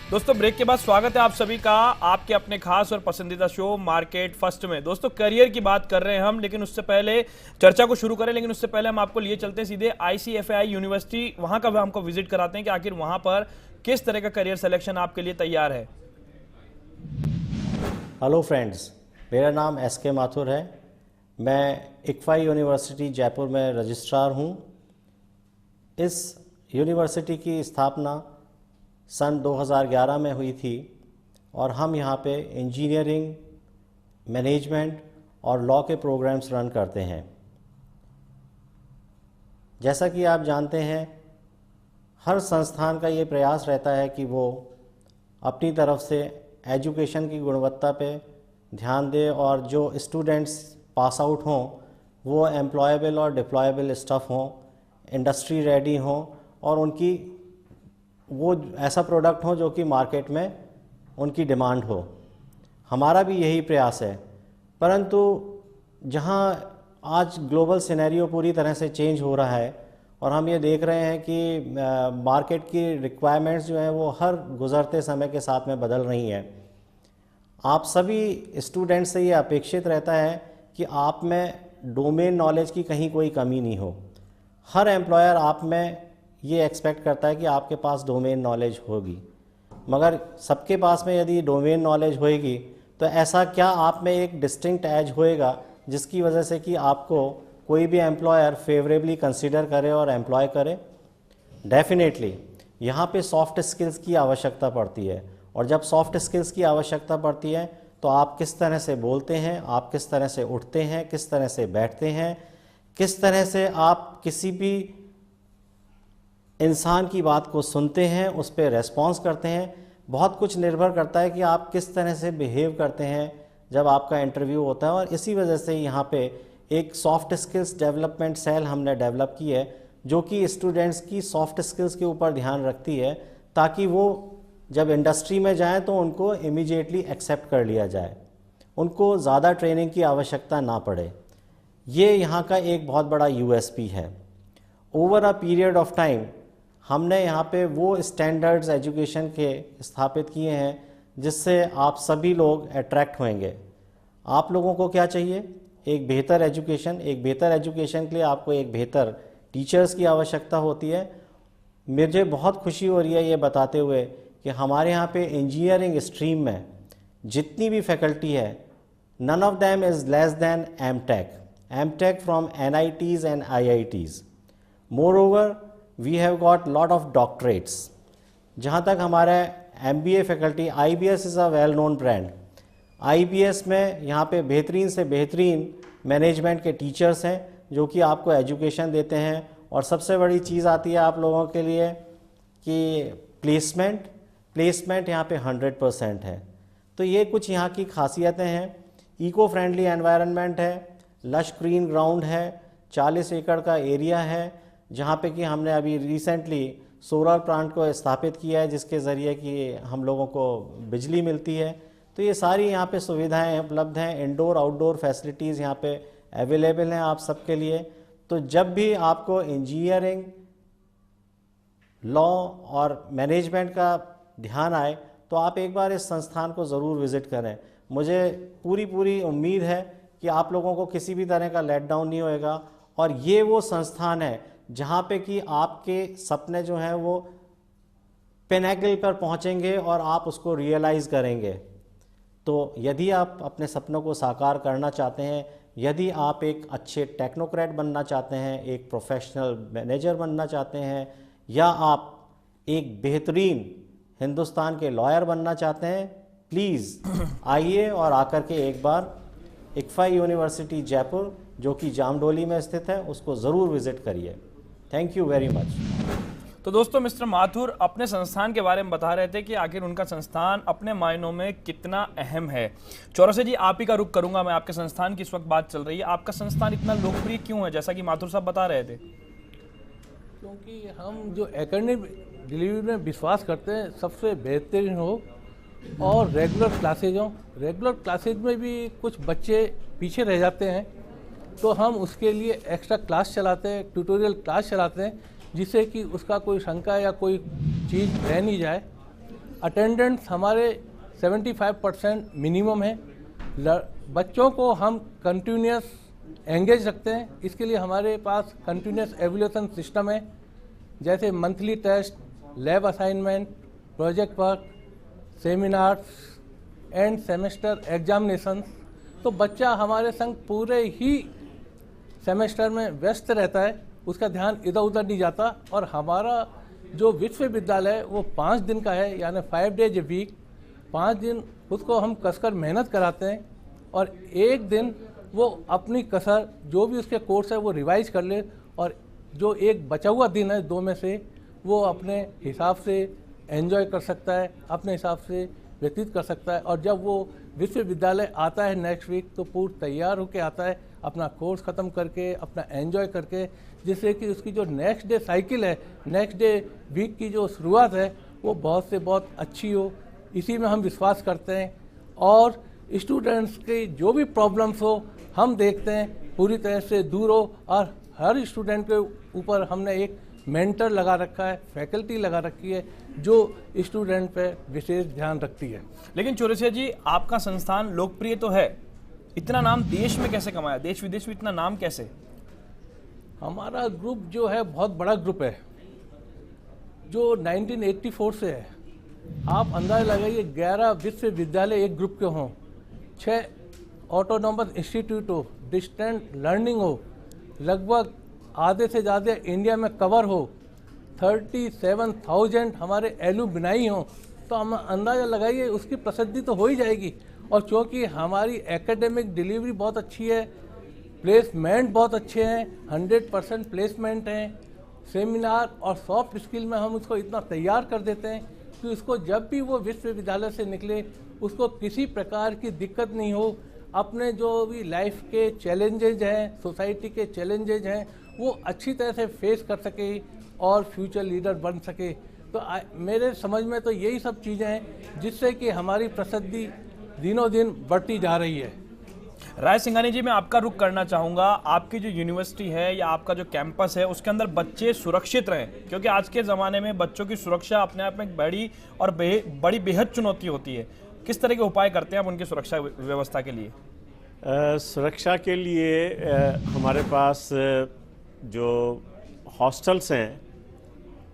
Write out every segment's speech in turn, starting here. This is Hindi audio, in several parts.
दोस्तों ब्रेक के बाद स्वागत है आप सभी का आपके अपने खास और पसंदीदा शो मार्केट फर्स्ट में। दोस्तों करियर की बात कर रहे हैं हम, लेकिन उससे पहले चर्चा को शुरू करें, लेकिन उससे पहले हम आपको लिए चलते हैं सीधे ICFAI यूनिवर्सिटी, वहां का भी हमको विजिट कराते हैं कि आखिर वहां पर किस तरह का करियर सिलेक्शन आपके लिए तैयार है। हेलो फ्रेंड्स, मेरा नाम SK माथुर है। मैं ICFAI यूनिवर्सिटी जयपुर में रजिस्ट्रार हूँ। इस यूनिवर्सिटी की स्थापना सन 2011 में हुई थी और हम यहाँ पे इंजीनियरिंग, मैनेजमेंट और लॉ के प्रोग्राम्स रन करते हैं। जैसा कि आप जानते हैं, हर संस्थान का ये प्रयास रहता है कि वो अपनी तरफ से एजुकेशन की गुणवत्ता पे ध्यान दे और जो स्टूडेंट्स पास आउट हों वो एम्प्लॉयबल और डिप्लॉयबल स्टाफ हों, इंडस्ट्री रेडी हों और उनकी वो ऐसा प्रोडक्ट हो जो कि मार्केट में उनकी डिमांड हो। हमारा भी यही प्रयास है। परंतु जहां आज ग्लोबल सिनेरियो पूरी तरह से चेंज हो रहा है और हम ये देख रहे हैं कि मार्केट की रिक्वायरमेंट्स जो हैं वो हर गुज़रते समय के साथ में बदल रही हैं। आप सभी स्टूडेंट्स से ये अपेक्षित रहता है कि आप में डोमेन नॉलेज की कहीं कोई कमी नहीं हो। हर एम्प्लॉयर आप में ये एक्सपेक्ट करता है कि आपके पास डोमेन नॉलेज होगी, मगर सबके पास में यदि डोमेन नॉलेज होएगी तो ऐसा क्या आप में एक डिस्टिंक्ट एज होएगा जिसकी वजह से कि आपको कोई भी एम्प्लॉयर फेवरेबली कंसीडर करे और एम्प्लॉय करे। डेफिनेटली यहाँ पे सॉफ्ट स्किल्स की आवश्यकता पड़ती है और जब सॉफ्ट स्किल्स की आवश्यकता पड़ती है तो आप किस तरह से बोलते हैं, आप किस तरह से उठते हैं, किस तरह से बैठते हैं, किस तरह से आप किसी भी इंसान की बात को सुनते हैं, उस पर रेस्पॉन्स करते हैं। बहुत कुछ निर्भर करता है कि आप किस तरह से बिहेव करते हैं जब आपका इंटरव्यू होता है। और इसी वजह से यहाँ पे एक सॉफ्ट स्किल्स डेवलपमेंट सेल हमने डेवलप की है जो कि स्टूडेंट्स की सॉफ्ट स्किल्स के ऊपर ध्यान रखती है ताकि वो जब इंडस्ट्री में जाएं तो उनको इमीडिएटली एक्सेप्ट कर लिया जाए, उनको ज़्यादा ट्रेनिंग की आवश्यकता ना पड़े। ये यहाँ का एक बहुत बड़ा USP है। Over a period of time हमने यहाँ पे वो स्टैंडर्ड्स एजुकेशन के स्थापित किए हैं जिससे आप सभी लोग अट्रैक्ट होंगे। आप लोगों को क्या चाहिए? एक बेहतर एजुकेशन। एक बेहतर एजुकेशन के लिए आपको एक बेहतर टीचर्स की आवश्यकता होती है। मुझे बहुत खुशी हो रही है ये बताते हुए कि हमारे यहाँ पे इंजीनियरिंग स्ट्रीम में जितनी भी फैकल्टी है, none of them is less than MTech from NITs and IITs। More we have got lot of doctorates। जहाँ तक हमारा MBA faculty, IBS is a well known brand. IBS में यहाँ पे बेहतरीन से बेहतरीन मैनेजमेंट के टीचर्स हैं जो कि आपको एजुकेशन देते हैं। और सबसे बड़ी चीज़ आती है आप लोगों के लिए कि प्लेसमेंट यहाँ पे 100% है। तो ये कुछ यहाँ की खासियतें हैं। इको फ्रेंडली एनवायरनमेंट है, लश ग्रीन ग्राउंड है, 40 एकड़ का एरिया है जहाँ पे कि हमने अभी रिसेंटली सोलर प्लांट को स्थापित किया है जिसके ज़रिए कि हम लोगों को बिजली मिलती है। तो ये सारी यहाँ पे सुविधाएं उपलब्ध हैं। इंडोर आउटडोर फैसिलिटीज़ यहाँ पे अवेलेबल हैं आप सबके लिए। तो जब भी आपको इंजीनियरिंग, लॉ और मैनेजमेंट का ध्यान आए तो आप एक बार इस संस्थान को ज़रूर विज़िट करें। मुझे पूरी उम्मीद है कि आप लोगों को किसी भी तरह का लेट डाउन नहीं होएगा। और ये वो संस्थान है जहाँ पे कि आपके सपने जो हैं वो पिनैकल पर पहुँचेंगे और आप उसको रियलाइज़ करेंगे। तो यदि आप अपने सपनों को साकार करना चाहते हैं, यदि आप एक अच्छे टेक्नोक्रेट बनना चाहते हैं, एक प्रोफेशनल मैनेजर बनना चाहते हैं, या आप एक बेहतरीन हिंदुस्तान के लॉयर बनना चाहते हैं, प्लीज़ आइए और आकर के एक बार ICFAI यूनिवर्सिटी जयपुर जो कि जामडोली में स्थित है उसको ज़रूर विज़िट करिए। Thank you very much. तो दोस्तों मिस्टर माथुर अपने संस्थान के बारे में बता रहे थे कि आखिर उनका संस्थान अपने मायनों में कितना अहम है। चौरसिया जी, आप ही का रुख करूंगा मैं। आपके संस्थान की इस वक्त बात चल रही है, आपका संस्थान इतना लोकप्रिय क्यों है, जैसा कि माथुर साहब बता रहे थे? क्योंकि हम जो एकेडमिक डिलीवरी में विश्वास करते हैं सबसे बेहतरीन हो और रेगुलर क्लासेज हो। रेगुलर क्लासेज में भी कुछ बच्चे पीछे रह जाते हैं तो हम उसके लिए एक्स्ट्रा क्लास चलाते हैं, ट्यूटोरियल क्लास चलाते हैं जिससे कि उसका कोई शंका या कोई चीज़ रह नहीं जाए। अटेंडेंस हमारे 75% मिनिमम है। बच्चों को हम कंटिन्यूस एंगेज रखते हैं, इसके लिए हमारे पास कंटिन्यूस एवल्यूशन सिस्टम है, जैसे monthly test, lab assignment, project work, seminars and semester examination. तो बच्चा हमारे संग पूरे ही सेमेस्टर में व्यस्त रहता है, उसका ध्यान इधर उधर नहीं जाता। और हमारा जो विश्वविद्यालय है वो 5 दिन का है, यानी 5 डेज ए वीक। 5 दिन उसको हम कसकर मेहनत कराते हैं और एक दिन वो अपनी कसर जो भी उसके कोर्स है वो रिवाइज कर ले, और जो एक बचा हुआ दिन है 2 में से वो अपने हिसाब से एंजॉय कर सकता है, अपने हिसाब से व्यतीत कर सकता है। और जब वो विश्वविद्यालय आता है नेक्स्ट वीक तो पूर्ण तैयार होकर आता है, अपना कोर्स ख़त्म करके, अपना एंजॉय करके, जिससे कि उसकी जो नेक्स्ट डे साइकिल है, नेक्स्ट डे वीक की जो शुरुआत है वो बहुत से बहुत अच्छी हो। इसी में हम विश्वास करते हैं और स्टूडेंट्स के जो भी प्रॉब्लम्स हो हम देखते हैं पूरी तरह से दूर हो। और हर स्टूडेंट के ऊपर हमने एक मेंटर लगा रखा है, फैकल्टी लगा रखी है जो स्टूडेंट पे विशेष ध्यान रखती है। लेकिन चौरसिया जी, आपका संस्थान लोकप्रिय तो है, इतना नाम देश में कैसे कमाया, देश विदेश में इतना नाम कैसे? हमारा ग्रुप जो है बहुत बड़ा ग्रुप है जो 1984 से है। आप अंदाजा लगाइए 11 विश्वविद्यालय एक ग्रुप के हों, 6 ऑटोनॉमस इंस्टीट्यूट हो, डिस्टेंट लर्निंग हो, लगभग आधे से ज़्यादा इंडिया में कवर हो, 37,000 हमारे एलुमनाई हों, तो हम अंदाज़ा लगाइए उसकी प्रसिद्धि तो हो ही जाएगी। और क्योंकि हमारी एकेडमिक डिलीवरी बहुत अच्छी है, प्लेसमेंट बहुत अच्छे हैं, 100% प्लेसमेंट हैं, सेमिनार और सॉफ्ट स्किल में हम उसको इतना तैयार कर देते हैं कि उसको जब भी वो विश्वविद्यालय से निकले उसको किसी प्रकार की दिक्कत नहीं हो। अपने जो भी लाइफ के चैलेंजेज हैं, सोसाइटी के चैलेंजेज हैं, वो अच्छी तरह से फेस कर सके और फ्यूचर लीडर बन सके। तो मेरे समझ में तो यही सब चीज़ें हैं जिससे कि हमारी प्रसिद्धि दिनों दिन बढ़ती जा रही है। राय सिंघानी जी, मैं आपका रुख करना चाहूँगा। आपकी जो यूनिवर्सिटी है या आपका जो कैंपस है उसके अंदर बच्चे सुरक्षित रहें, क्योंकि आज के ज़माने में बच्चों की सुरक्षा अपने आप में एक बड़ी और बड़ी बेहद चुनौती होती है। किस तरह के उपाय करते हैं आप उनकी सुरक्षा व्यवस्था के लिए? सुरक्षा के लिए हमारे पास जो हॉस्टल्स हैं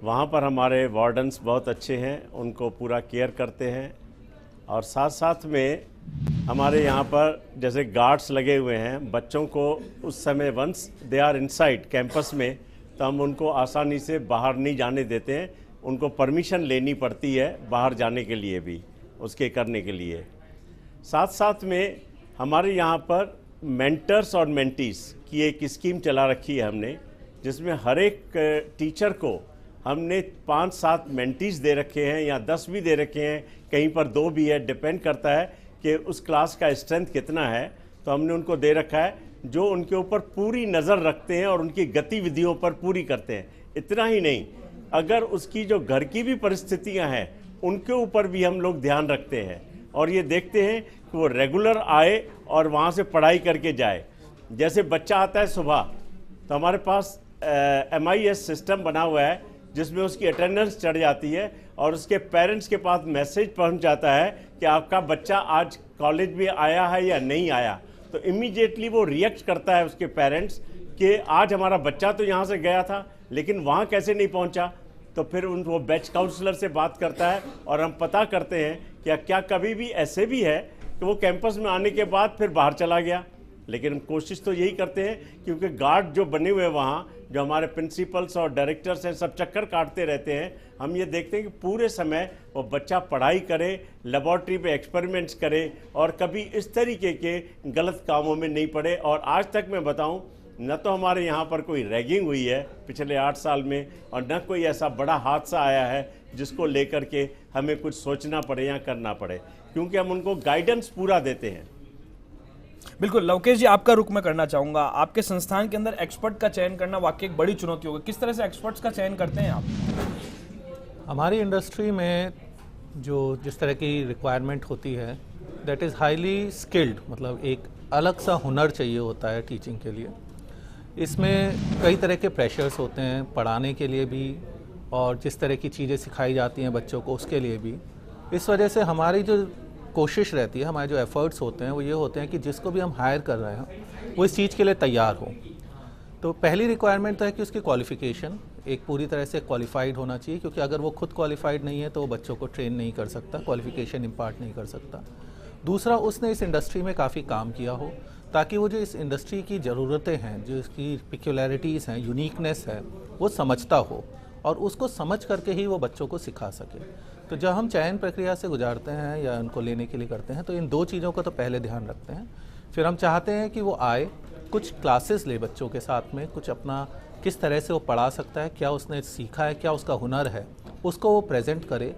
वहाँ पर हमारे वार्डन्स बहुत अच्छे हैं, उनको पूरा केयर करते हैं। और साथ साथ में हमारे यहाँ पर जैसे गार्ड्स लगे हुए हैं, बच्चों को उस समय once they are inside campus में तो हम उनको आसानी से बाहर नहीं जाने देते हैं, उनको परमिशन लेनी पड़ती है बाहर जाने के लिए भी, उसके करने के लिए। साथ साथ में हमारे यहाँ पर मेंटर्स और मेंटीज की एक स्कीम चला रखी है हमने, जिसमें हर एक टीचर को हमने 5-7 मेंटीज दे रखे हैं या 10 भी दे रखे हैं, कहीं पर 2 भी है, डिपेंड करता है कि उस क्लास का स्ट्रेंथ कितना है। तो हमने उनको दे रखा है जो उनके ऊपर पूरी नज़र रखते हैं और उनकी गतिविधियों पर पूरी करते हैं। इतना ही नहीं, अगर उसकी जो घर की भी परिस्थितियां हैं उनके ऊपर भी हम लोग ध्यान रखते हैं और ये देखते हैं कि वो रेगुलर आए और वहाँ से पढ़ाई करके जाए। जैसे बच्चा आता है सुबह तो हमारे पास MIS सिस्टम बना हुआ है जिसमें उसकी अटेंडेंस चढ़ जाती है और उसके पेरेंट्स के पास मैसेज पहुंच जाता है कि आपका बच्चा आज कॉलेज में आया है या नहीं आया। तो इमीडिएटली वो रिएक्ट करता है उसके पेरेंट्स कि आज हमारा बच्चा तो यहाँ से गया था लेकिन वहाँ कैसे नहीं पहुँचा। तो फिर वो बैच काउंसलर से बात करता है और हम पता करते हैं कि क्या कभी भी ऐसे भी है कि वो कैंपस में आने के बाद फिर बाहर चला गया। लेकिन हम कोशिश तो यही करते हैं, क्योंकि गार्ड जो बने हुए हैं वहाँ, जो हमारे प्रिंसिपल्स और डायरेक्टर्स हैं, सब चक्कर काटते रहते हैं। हम ये देखते हैं कि पूरे समय वो बच्चा पढ़ाई करे, लेबॉर्ट्री पे एक्सपेरिमेंट्स करे और कभी इस तरीके के गलत कामों में नहीं पड़े। और आज तक मैं बताऊं, न तो हमारे यहाँ पर कोई रैगिंग हुई है पिछले 8 साल में और न कोई ऐसा बड़ा हादसा आया है जिसको लेकर के हमें कुछ सोचना पड़े या करना पड़े, क्योंकि हम उनको गाइडेंस पूरा देते हैं। बिल्कुल। लवकेश जी, आपका रुख मैं करना चाहूँगा। आपके संस्थान के अंदर एक्सपर्ट का चयन करना वाकई एक बड़ी चुनौती होगी, किस तरह से एक्सपर्ट्स का चयन करते हैं आप? हमारी इंडस्ट्री में जो जिस तरह की रिक्वायरमेंट होती है दैट इज़ हाईली स्किल्ड, मतलब एक अलग सा हुनर चाहिए होता है टीचिंग के लिए। इसमें कई तरह के प्रेशर्स होते हैं, पढ़ाने के लिए भी और जिस तरह की चीज़ें सिखाई जाती हैं बच्चों को उसके लिए भी। इस वजह से हमारी जो कोशिश रहती है, हमारे जो एफर्ट्स होते हैं वो ये होते हैं कि जिसको भी हम हायर कर रहे हैं वो इस चीज़ के लिए तैयार हो। तो पहली रिक्वायरमेंट तो है कि उसकी क्वालिफ़िकेशन एक पूरी तरह से क्वालिफाइड होना चाहिए, क्योंकि अगर वो खुद क्वालिफाइड नहीं है तो वो बच्चों को ट्रेन नहीं कर सकता, क्वालिफ़िकेशन इम्पार्ट नहीं कर सकता। दूसरा, उसने इस इंडस्ट्री में काफ़ी काम किया हो, ताकि वो जो इस इंडस्ट्री की ज़रूरतें हैं, जो इसकी पिक्युलैरिटीज़ हैं, यूनिकनेस है, वो समझता हो और उसको समझ करके ही वो बच्चों को सिखा सके। तो जब हम चयन प्रक्रिया से गुजारते हैं या उनको लेने के लिए करते हैं तो इन 2 चीज़ों का तो पहले ध्यान रखते हैं। फिर हम चाहते हैं कि वो आए, कुछ क्लासेस ले बच्चों के साथ में, कुछ अपना किस तरह से वो पढ़ा सकता है, क्या उसने सीखा है, क्या उसका हुनर है, उसको वो प्रेजेंट करे।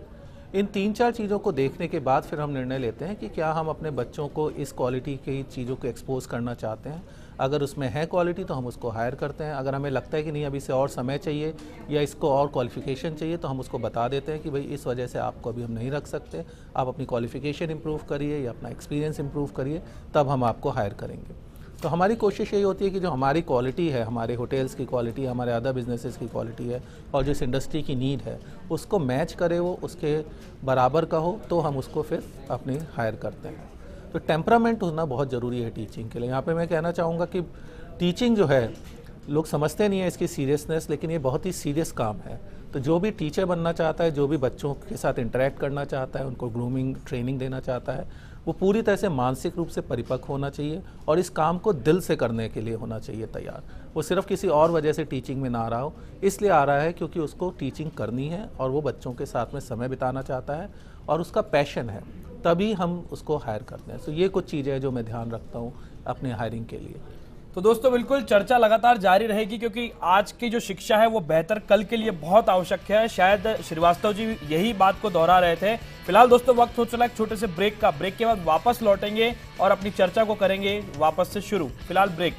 इन 3-4 चीज़ों को देखने के बाद फिर हम निर्णय लेते हैं कि क्या हम अपने बच्चों को इस क्वालिटी की चीज़ों को एक्सपोज करना चाहते हैं। अगर उसमें है क्वालिटी तो हम उसको हायर करते हैं। अगर हमें लगता है कि नहीं, अभी इसे और समय चाहिए या इसको और क्वालिफ़िकेशन चाहिए, तो हम उसको बता देते हैं कि भाई इस वजह से आपको अभी हम नहीं रख सकते, आप अपनी क्वालिफ़िकेशन इम्प्रूव करिए या अपना एक्सपीरियंस इम्प्रूव करिए, तब हम आपको हायर करेंगे। तो हमारी कोशिश यही होती है कि जो हमारी क्वालिटी है, हमारे होटल्स की क्वालिटी है, हमारे अदर बिजनेसेस की क्वालिटी है और जिस इंडस्ट्री की नीड है उसको मैच करे, वो उसके बराबर का हो, तो हम उसको फिर अपनी हायर करते हैं। तो टेम्परामेंट होना बहुत ज़रूरी है टीचिंग के लिए। यहाँ पे मैं कहना चाहूँगा कि टीचिंग जो है, लोग समझते नहीं है इसकी सीरियसनेस, लेकिन ये बहुत ही सीरियस काम है। तो जो भी टीचर बनना चाहता है, जो भी बच्चों के साथ इंटरेक्ट करना चाहता है, उनको ग्रूमिंग ट्रेनिंग देना चाहता है, वो पूरी तरह से मानसिक रूप से परिपक्व होना चाहिए और इस काम को दिल से करने के लिए होना चाहिए तैयार। वो सिर्फ किसी और वजह से टीचिंग में ना आ रहा हो, इसलिए आ रहा है क्योंकि उसको टीचिंग करनी है और वो बच्चों के साथ में समय बिताना चाहता है और उसका पैशन है, तभी हम उसको हायर करते हैं। तो ये कुछ चीज़ें हैं जो मैं ध्यान रखता हूँ अपने हायरिंग के लिए। तो दोस्तों बिल्कुल चर्चा लगातार जारी रहेगी, क्योंकि आज की जो शिक्षा है वो बेहतर कल के लिए बहुत आवश्यक है। शायद श्रीवास्तव जी यही बात को दोहरा रहे थे। फिलहाल दोस्तों वक्त हो चला एक छोटे से ब्रेक का। ब्रेक के बाद वापस लौटेंगे और अपनी चर्चा को करेंगे वापस से शुरू। फिलहाल ब्रेक।